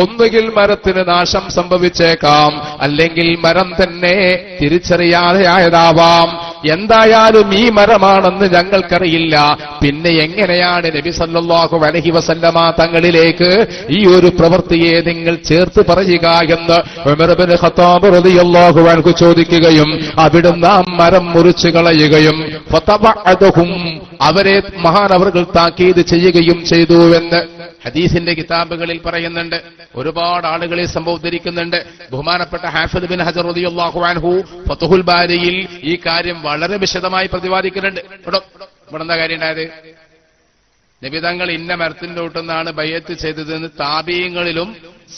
ഒന്നുകിൽ മരത്തിന് നാശം സംഭവിച്ചേക്കാം, അല്ലെങ്കിൽ മരം തന്നെ തിരിച്ചറിയാതെ ആയതാവാം. എന്തായാലും ഈ മരമാണെന്ന് ഞങ്ങൾക്കറിയില്ല. പിന്നെ എങ്ങനെയാണ് നബി സല്ലല്ലാഹു അലൈഹി വസല്ലമ തങ്ങളിലേക്ക് ഈ ഒരു പ്രവൃത്തിയെ നിങ്ങൾ ചേർത്ത് പറയുക എന്ന് ഉമർ ഇബ്നു ഖത്താബ് റളിയല്ലാഹു അൻഹു ചോദിക്കുകയും അവിടുന്ന് ആ മരം മുറിച്ചു കളയുകയും ഫതബഅദഹും അവരെ മഹാനവർകൾ താക്കീത് ചെയ്യുകയും ചെയ്തുവെന്ന് ഹദീസിന്റെ കിതാബുകളിൽ പറയുന്നുണ്ട്. ഒരുപാട് ആളുകളെ സംഭവം ഉദ്ധരിക്കുന്നുണ്ട്. ബഹുമാനപ്പെട്ട ഹാഫിദ് ബിൻ ഹജർ റളിയല്ലാഹു അൻഹു ഫത്ഹുൽ ബാരിയിൽ ഈ കാര്യം വളരെ വിശദമായി പ്രതിപാദിക്കുന്നുണ്ട്. ഇവിടെ എന്താ കാര്യം ഉണ്ടായത്? നബി തങ്ങൾ ഇന്ന മരത്തിന്റെ ഒട്ടുന്നാണ് ബയ്യത്ത് ചെയ്തതെന്ന് താബീങ്ങളിലും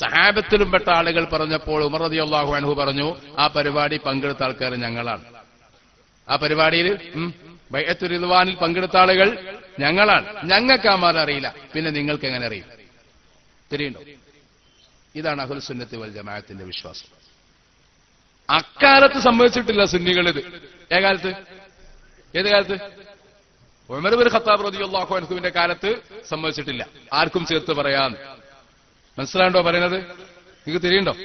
സഹാബത്തിലും പെട്ട ആളുകൾ പറഞ്ഞപ്പോൾ ഉമർ റളിയല്ലാഹു അൻഹു പറഞ്ഞു, ആ പരിപാടി പങ്കെടുത്ത ആൾക്കാർ ഞങ്ങളാണ്. ആ പരിപാടിയിൽ ബൈഅത്തുർ റിദ്വാനിൽ പങ്കെടുത്ത ആളുകൾ ഞങ്ങളാണ്. ഞങ്ങൾക്ക് ആ മാർ അറിയില്ല, പിന്നെ നിങ്ങൾക്ക് എങ്ങനെ അറിയും? തിരിയുണ്ടോ? ഇതാണ് അഹ്ലുസ് സുന്നത്തി വൽ ജമാഅത്തിന്റെ വിശ്വാസം. അക്കാലത്ത് സംഭവിച്ചിട്ടില്ല സുന്നികളിത്. ഏകാലത്ത്? ഏത് കാലത്ത്? ഉമർ ഇബ്നു ഖത്താബ് റളിയല്ലാഹു അൻഹുവിന്റെ കാലത്ത് സംഭവിച്ചിട്ടില്ല. ആർക്കും ചേർത്ത് പറയാൻ മനസ്സിലാണ്ടോ പറയുന്നത്? നിങ്ങൾക്ക് തിരിയുണ്ടോ?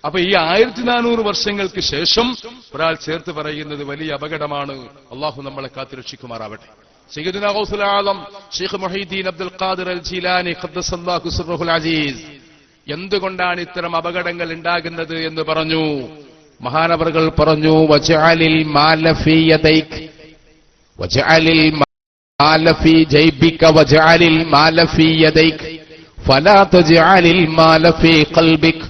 അപ്പൊ ഈ 1400 വർഷങ്ങൾക്ക് ശേഷം ഒരാൾ ചേർത്ത് പറയുന്നത് വലിയ അപകടമാണ്. അള്ളാഹു നമ്മളെ കാത്തുരക്ഷിക്കുമാറാവട്ടെ. സയ്യിദുനാ ഗൗസുൽ ആലം ശൈഖ് മുഹീദ്ദീൻ അബ്ദുൽ ഖാദിർ അൽ ജീലാനി ഖദ്ദസല്ലാഹു സിർറുൽ അസീസ് എന്തുകൊണ്ടാണ് ഇത്തരം അപകടങ്ങൾ ഉണ്ടാകുന്നത് എന്ന് പറഞ്ഞു. മഹാനവറുകൾ പറഞ്ഞു, വജഅലിൽ മാല ഫീ യദൈക വജഅലിൽ മാല ഫീ ജൈബിക വജഅലിൽ മാല ഫീ യദൈക ഫലാ തജഅലിൽ മാല ഫീ ഖൽബിക.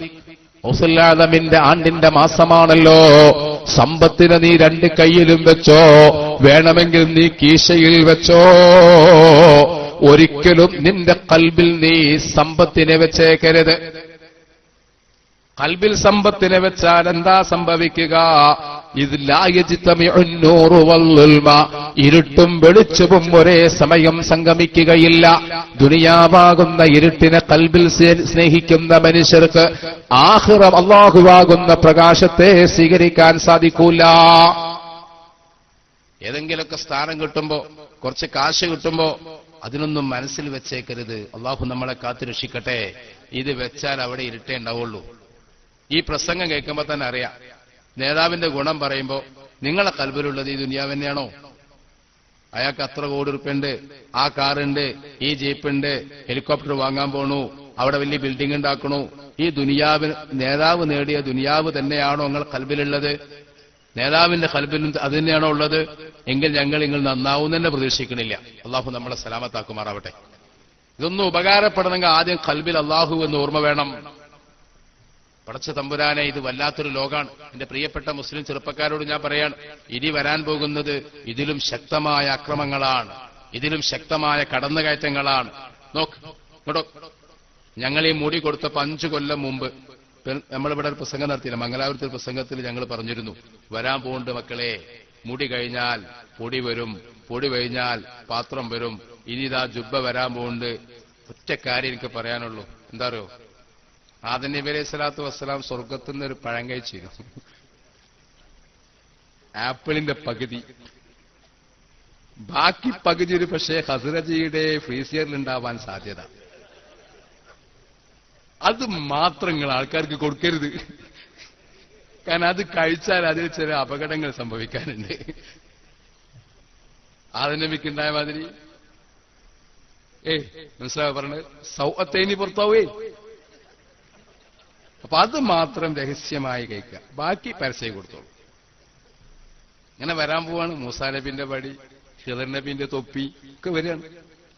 ഔസുല്ലാദമിന്റെ ആണ്ടിന്റെ മാസമാണല്ലോ. സമ്പത്തിനെ നീ 2 കൈയിലും വെച്ചോ, വേണമെങ്കിൽ നീ കീശയിൽ വെച്ചോ. ഒരിക്കലും നിന്റെ കൽബിൽ നീ സമ്പത്തിനെ വെച്ചേക്കരുത്. കൽബിൽ സമ്പത്തിനെ വെച്ചാൽ എന്താ സംഭവിക്കുക? ഇത് ലായജിത്തമിഉന്നൂറു വല്ലുൽമ, ഇരുട്ടും വെളിച്ചവും ഒരേ സമയം സംഗമിക്കുകയില്ല. ദുനിയാവാകുന്ന ഇരുട്ടിനെ കൽബിൽ സ്നേഹിക്കുന്ന മനുഷ്യർക്ക് ആഖിറം അല്ലാഹുവാകുന്ന പ്രകാശത്തെ സ്വീകരിക്കാൻ സാധിക്കൂല. ഏതെങ്കിലുമൊക്കെ സ്ഥാനം കിട്ടുമ്പോ, കുറച്ച് കാശ് കിട്ടുമ്പോ അതിനൊന്നും മനസ്സിൽ വെച്ചേക്കരുത്. അള്ളാഹു നമ്മളെ കാത്തുരക്ഷിക്കട്ടെ. ഇത് വെച്ചാൽ അവിടെ ഇരുട്ടേ ഉണ്ടാവുള്ളൂ. ഈ പ്രസംഗം കേൾക്കുമ്പോ തന്നെ അറിയാം, നേതാവിന്റെ ഗുണം പറയുമ്പോ നിങ്ങളെ കൽബിലുള്ളത് ഈ ദുനിയാവ് തന്നെയാണോ? അയാൾക്ക് അത്ര കോടി റുപ്യുണ്ട്, ആ കാറുണ്ട്, ഈ ജീപ്പുണ്ട്, ഹെലികോപ്റ്റർ വാങ്ങാൻ പോണു, അവിടെ വലിയ ബിൽഡിംഗ് ഉണ്ടാക്കണു. ഈ ദുനിയാവിന് നേതാവ് നേടിയ ദുനിയാവ് തന്നെയാണോ നിങ്ങൾ കൽബിലുള്ളത്? നേതാവിന്റെ കൽബിലും അത് തന്നെയാണോ ഉള്ളത്? എങ്കിൽ നിങ്ങൾ നന്നാവും തന്നെ പ്രതീക്ഷിക്കണില്ല. അള്ളാഹു നമ്മളെ സലാമത്താക്കുമാറാവട്ടെ. ഇതൊന്നും ഉപകാരപ്പെടണമെങ്കിൽ ആദ്യം കൽബിൽ അള്ളാഹു എന്ന് ഓർമ്മ വേണം. പടച്ച തമ്പുരാനെ, ഇത് വല്ലാത്തൊരു ലോകാണ്. എന്റെ പ്രിയപ്പെട്ട മുസ്ലിം ചെറുപ്പക്കാരോട് ഞാൻ പറയാണ്, ഇനി വരാൻ പോകുന്നത് ഇതിലും ശക്തമായ അക്രമങ്ങളാണ്, ഇതിലും ശക്തമായ കടന്നുകയറ്റങ്ങളാണ്. നോക്ക്, ഞങ്ങൾ ഈ മുടി കൊടുത്തപ്പോ 5 കൊല്ലം മുമ്പ് നമ്മളിവിടെ ഒരു പ്രസംഗം നടത്തിയില്ല, മംഗലാപുരത്തെ ഒരു പ്രസംഗത്തിൽ ഞങ്ങൾ പറഞ്ഞിരുന്നു, വരാൻ പോകുന്നുണ്ട് മക്കളെ, മുടി കഴിഞ്ഞാൽ പൊടി വരും, പൊടി കഴിഞ്ഞാൽ പാത്രം വരും, ഇനി ഇതാ ജുബ്ബ വരാൻ പോകുന്നുണ്ട്. ഒറ്റ കാര്യം എനിക്ക് പറയാനുള്ളൂ, എന്താ അറിയോ? ആദം നബി അലൈഹി സ്വലാത്തു വസ്സലാം സ്വർഗത്തിൽ നിന്ന് ഒരു പഴം കഴിച്ചിരുന്നു, ആപ്പിളിന്റെ പകുതി. ബാക്കി പകുതി ഒരു പക്ഷേ ഹസ്രജിയുടെ ഫ്രീസിയറിൽ ഉണ്ടാവാൻ സാധ്യത. അത് മാത്രം നിങ്ങൾ ആൾക്കാർക്ക് കൊടുക്കരുത്, കാരണം അത് കഴിച്ചാൽ അതിൽ ചില അപകടങ്ങൾ സംഭവിക്കാനുണ്ട്. ആദം നബിക്ക് ഉണ്ടായ മാതിരി മനസ്സിലാവുക പറഞ്ഞത്, സൗഅത്തൈനി പുറത്താവേ. അപ്പൊ അത് മാത്രം രഹസ്യമായി കഴിക്കുക, ബാക്കി പരസ്യം കൊടുത്തോളൂ. ഇങ്ങനെ വരാൻ പോവാണ് മൂസാ നബിന്റെ പടി, ഹിദർ നബിന്റെ തൊപ്പി ഒക്കെ വരികയാണ്.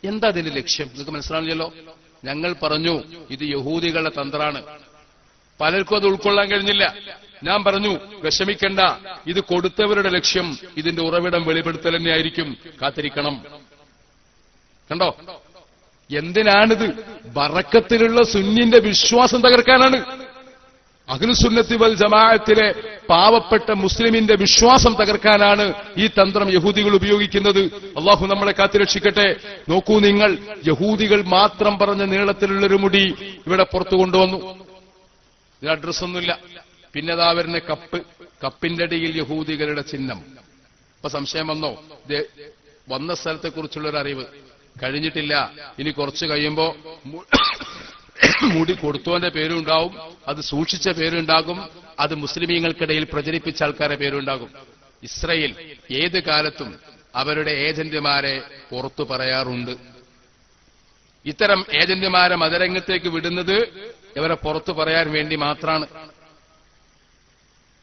എന്താ അതിന്റെ ലക്ഷ്യം നിങ്ങൾക്ക് മനസ്സിലാവില്ലല്ലോ. ഞങ്ങൾ പറഞ്ഞു ഇത് യഹൂദികളുടെ തന്ത്രമാണ്. പലർക്കും അത് ഉൾക്കൊള്ളാൻ കഴിഞ്ഞില്ല. ഞാൻ പറഞ്ഞു വിഷമിക്കണ്ട, ഇത് കൊടുത്തവരുടെ ലക്ഷ്യം ഇതിന്റെ ഉറവിടം വെളിപ്പെടുത്തൽ തന്നെയായിരിക്കും, കാത്തിരിക്കണം. കണ്ടോ എന്തിനാണിത്? ബറക്കത്തിലുള്ള സുന്നിന്റെ വിശ്വാസം തകർക്കാനാണ്. അഹ്ലുസുന്നത്തി വൽ ജമാഅത്തിലെ പാവപ്പെട്ട മുസ്ലിമിന്റെ വിശ്വാസം തകർക്കാനാണ് ഈ തന്ത്രം യഹൂദികൾ ഉപയോഗിക്കുന്നത്. അള്ളാഹു നമ്മളെ കാത്തുരക്ഷിക്കട്ടെ. നോക്കൂ നിങ്ങൾ, യഹൂദികൾ മാത്രം പറഞ്ഞ നീളത്തിലുള്ളൊരു മുടി ഇവിടെ പുറത്തു കൊണ്ടുവന്നു. ഇതിന് അഡ്രസ്സൊന്നുമില്ല. പിന്നെതാ വരുന്ന കപ്പിന്റെ അടിയിൽ യഹൂദികളുടെ ചിഹ്നം. ഇപ്പൊ സംശയം വന്നോ? വന്ന സ്ഥലത്തെക്കുറിച്ചുള്ളൊരു അറിവ് കഴിഞ്ഞിട്ടില്ല. ഇനി കുറച്ച് കഴിയുമ്പോ മുടി കൊടുത്തവന്റെ പേരുണ്ടാവും, അത് സൂക്ഷിച്ച പേരുണ്ടാകും, അത് മുസ്ലിമീങ്ങൾക്കിടയിൽ പ്രചരിപ്പിച്ച ആൾക്കാരുടെ പേരുണ്ടാകും. ഇസ്രയേൽ ഏത് കാലത്തും അവരുടെ ഏജന്റുമാരെ പുറത്തു പറയാറുണ്ട്. ഇത്തരം ഏജന്റുമാരെ മതരംഗത്തേക്ക് വിടുന്നത് ഇവരെ പുറത്തു പറയാൻ വേണ്ടി മാത്രമാണ്.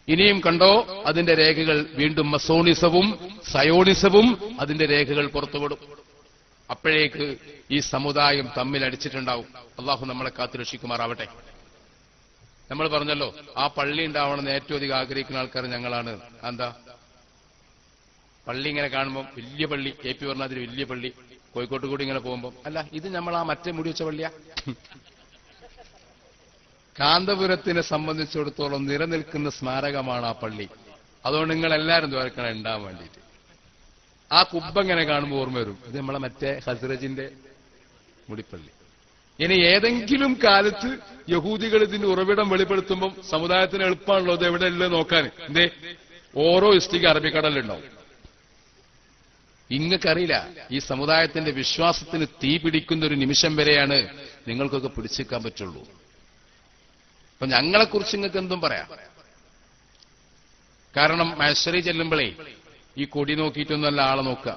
ഇനിയും കണ്ടോ അതിന്റെ രേഖകൾ വീണ്ടും മസോണിസവും സയോണിസവും അതിന്റെ രേഖകൾ പുറത്തുവിടും. അപ്പോഴേക്ക് ഈ സമുദായം തമ്മിലടിച്ചിട്ടുണ്ടാവും. അള്ളാഹു നമ്മളെ കാത്തുരക്ഷിക്കുമാറാവട്ടെ. നമ്മൾ പറഞ്ഞല്ലോ ആ പള്ളി ഉണ്ടാവണമെന്ന് ഏറ്റവും അധികം ആഗ്രഹിക്കുന്ന ആൾക്കാർ ഞങ്ങളാണ്. എന്താ പള്ളി ഇങ്ങനെ കാണുമ്പോൾ വലിയ പള്ളി, കെ പി പറഞ്ഞാൽ വലിയ പള്ളി, കോഴിക്കോട്ട് കൂടി ഇങ്ങനെ പോകുമ്പോൾ അല്ല ഇത് നമ്മൾ ആ മറ്റേ മുടി വെച്ച പള്ളിയാ. കാന്തപുരത്തിനെ സംബന്ധിച്ചിടത്തോളം നിലനിൽക്കുന്ന സ്മാരകമാണ് ആ പള്ളി. അതുകൊണ്ട് നിങ്ങൾ എല്ലാവരും ദ്വാരക്കണം ഉണ്ടാവാൻ വേണ്ടിയിട്ട്. ആ കുബ്ബ ഇങ്ങനെ കാണുമ്പോൾ ഓർമ്മ വരും ഇത് നമ്മളെ മറ്റേ ഹസ്രജിന്റെ മുടിപ്പള്ളി. ഇനി ഏതെങ്കിലും കാലത്ത് യഹൂദികൾ ഇതിന്റെ ഉറവിടം വെളിപ്പെടുത്തുമ്പോൾ സമുദായത്തിന് എളുപ്പമാണല്ലോ ഇത് എവിടെ ഉള്ളത് നോക്കാൻ. എന്തേ ഓരോ ഇഷ്ടിക അറബിക്കടലുണ്ടാവും. ഇങ്ങക്കറിയില്ല ഈ സമുദായത്തിന്റെ വിശ്വാസത്തിന് തീ പിടിക്കുന്ന ഒരു നിമിഷം വരെയാണ് നിങ്ങൾക്കൊക്കെ പിടിച്ചേക്കാൻ പറ്റുള്ളൂ. അപ്പൊ ഞങ്ങളെക്കുറിച്ച് നിങ്ങൾക്ക് എന്തും പറയാം. കാരണം മഹ്ശറി ചെല്ലുമ്പോഴേ ഈ കൊടി നോക്കിയിട്ടൊന്നല്ല ആളെ നോക്കുക.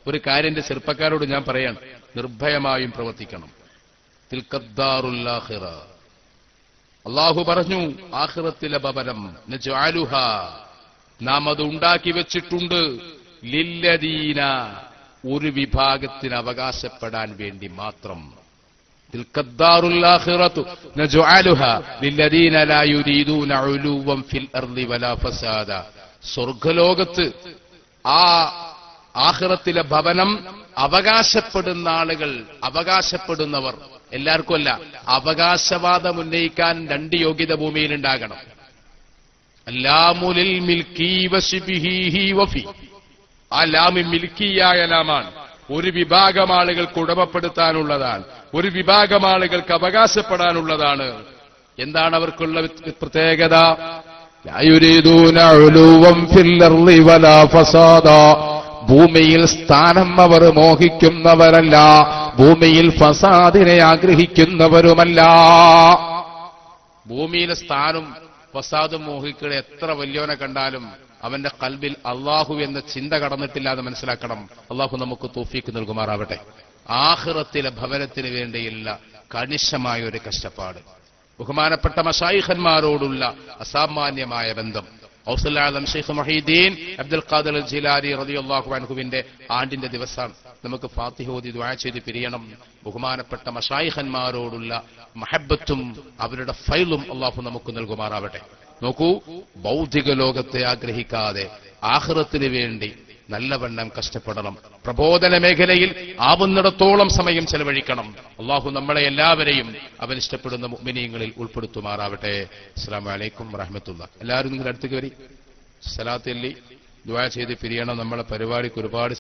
ഒരു കാര്യം എന്റെ ചെറുപ്പക്കാരോട് ഞാൻ പറയാണ്, നിർഭയമായും പ്രവർത്തിക്കണം. തിൽക്കദ്ദാറുൽ ആഖിറ, അല്ലാഹു പറഞ്ഞു ആഖിറത്തിലെ ഭവനം നജ്അലുഹാ, നാം അത് ഉണ്ടാക്കി വെച്ചിട്ടുണ്ട് ലില്ലദീന, ഒരു വിഭാഗത്തിന് അവകാശപ്പെടാൻ വേണ്ടി മാത്രം. തിൽക്കദ്ദാറുൽ ആഖിറതു നജ്അലുഹാ ലില്ലദീന ലാ യുരീദൂന ഉലുവൻ ഫിൽ അർളി വലാ ഫസാദ. സ്വർഗ്ഗലോകത്ത് ആ ആഖിറത്തിലെ ഭവനം അവകാശപ്പെടുന്ന ആളുകൾ, അവകാശപ്പെടുന്നവർ എല്ലാവർക്കും അല്ല, അവകാശവാദം ഉന്നയിക്കാൻ രണ്ട് യോഗ്യത ഭൂമിയിൽ ഉണ്ടാകണം. അല്ലാമുലിൽ മിൽക്കി വശിബിഹി വഫി, ആ ലാമി മിൽക്കിയായ ലാമാണ്. ഒരു വിഭാഗം ആളുകൾക്ക് ഉടമപ്പെടുത്താനുള്ളതാണ്, ഒരു വിഭാഗം ആളുകൾക്ക് അവകാശപ്പെടാനുള്ളതാണ്. എന്താണ് അവർക്കുള്ള പ്രത്യേകത? ലാ യുരീദൂന ഉലുവൻ ഫിൽ അർളി വലാ ഫസാദ, ഭൂമിയിൽ സ്ഥാനം അവർ മോഹിക്കുന്നവരല്ല, ഭൂമിയിൽ ഫസാദിനെ ആഗ്രഹിക്കുന്നവരുമല്ല. ഭൂമിയിലെ സ്ഥാനം ഫസാദും മോഹിക്കുക എത്ര വലിയവനെ കണ്ടാലും അവന്റെ കൽബിൽ അള്ളാഹു എന്ന ചിന്ത കടന്നിട്ടില്ല എന്ന് മനസ്സിലാക്കണം. അള്ളാഹു നമുക്ക് തൗഫീക്ക് നൽകുമാറാവട്ടെ. ആഖിറത്തിലെ ഭവനത്തിന് വേണ്ടിയുള്ള കണിശമായ ഒരു കഷ്ടപ്പാട്, ബഹുമാനപ്പെട്ട മശായിഖന്മാരോടുള്ള അസാമാന്യമായ ബന്ധം. ഔസുൽ ആലം ശൈഖ് മുഹീദ്ദീൻ അബ്ദുൽ ഖാദിർ ജിലാനി റളിയല്ലാഹു അൻഹുവിന്റെ ആണ്ടിന്റെ ദിവസമാണ്. നമുക്ക് ഫാത്തിഹ ഓതി ദുആ ചെയ്ത് പിരിയണം. ബഹുമാനപ്പെട്ട മശായിഖന്മാരോടുള്ള മഹബ്ബത്തും അവരുടെ ഫൈലും അള്ളാഹു നമുക്ക് നൽകുമാറാവട്ടെ. നോക്കൂ, ഭൗതിക ലോകത്തെ ആഗ്രഹിക്കാതെ ആഖിറത്തിന് വേണ്ടി നല്ലവണ്ണം കഷ്ടപ്പെടണം. പ്രബോധന മേഖലയിൽ ആവുന്നിടത്തോളം സമയം ചെലവഴിക്കണം. അള്ളാഹു നമ്മളെ എല്ലാവരെയും അവൻ ഇഷ്ടപ്പെടുന്ന മുഅ്മിനീങ്ങളിൽ ഉൾപ്പെടുത്തുമാറാവട്ടെ. അസ്സലാമു അലൈക്കും വറഹ്മത്തുള്ളാഹി. എല്ലാവരും നിങ്ങളുടെ അടുത്തേക്ക് വരി, സലാത്ത് ചൊല്ലി ദുആ ചെയ്ത് പിരിയണം. നമ്മളെ പരിപാടിക്ക് ഒരുപാട്